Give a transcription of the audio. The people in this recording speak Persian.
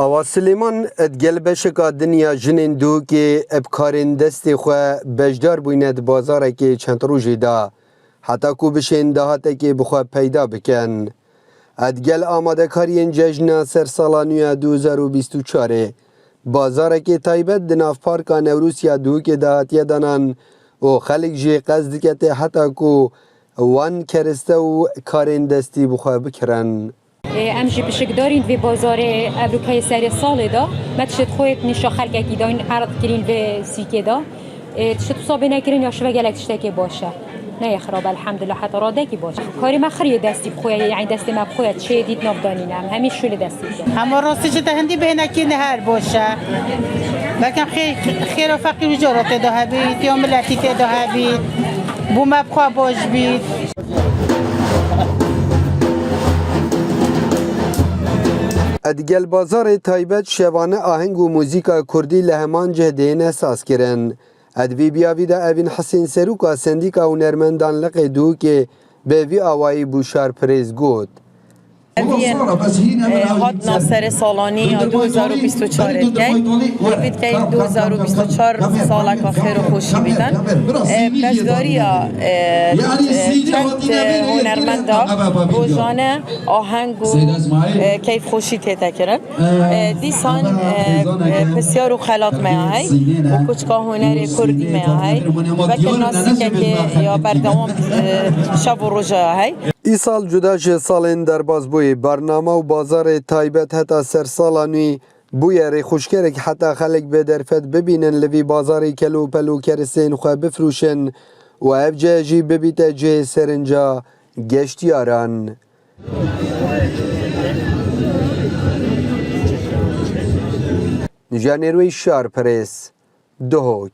آوا سلیمان ادگل بشکا دنیا جنین دو که ابکارین دستی خواه بجدار بویند بازاره که چند روژی دا حتی کو بشین دهاته که بخواه پیدا بکن. ادگل آماده کارین جشن سر سالانوی 2024 بازاره که تایبت دناف پارکا نوروسیا دو که دهاتیه دانان و خلق جی قصد کته حتی کو وان کرسته و کارین دستی بخواه بکرن. امشی بشک دارین و بازار ابروکای سری سال دا متشت خویت نشا خلق کی داین عرض کرین و سیکه دا تشت صابه نکرین یا شو گلک تشتکی باشه نه خراب الحمدلله حتی راده کی باشه کاری مخری دستی بخویا یعنی دستی ما بخویا چه دید نافدانینم همین شول دستی همه راستی چه هندی بینه کی نهر باشه لکن خیر و فقیر وجارت ده بید یا ملتی ده بید بو مبخوا باش بید. ادگل بازار تایبت شبانه آهنگ و موزیکا کردی لهمان جهدین اساس کرن. ادوی بیاوی دا اوین حسین سروکا سندیکا و نرمندان لقی دو که به وی آوائی بوشار پریز گود. هات ناصر سالانی 2024 کی بید که 2024 سال که خیر و خوشی بیدن بجداریا چند هنرمندا روزانه آهنگ و کیف خوشی تیتا کرن دیسان بسیار و خلاق میاهی و کچکا هنر کردی میاهی و که ناسی که یا بردوام شب و روژه هی ای سال جداش سالین در باز بوی برنامه و بازار تایبت حتی سر سالانوی بوی ری خوشکره که حتی خلق به درفت ببینن لوی بازاری کلو پلو کرسین خواه بفروشن و افجه جی ببیت جه سرنجا گشتیاران. نجانیروی شار پریس دهوک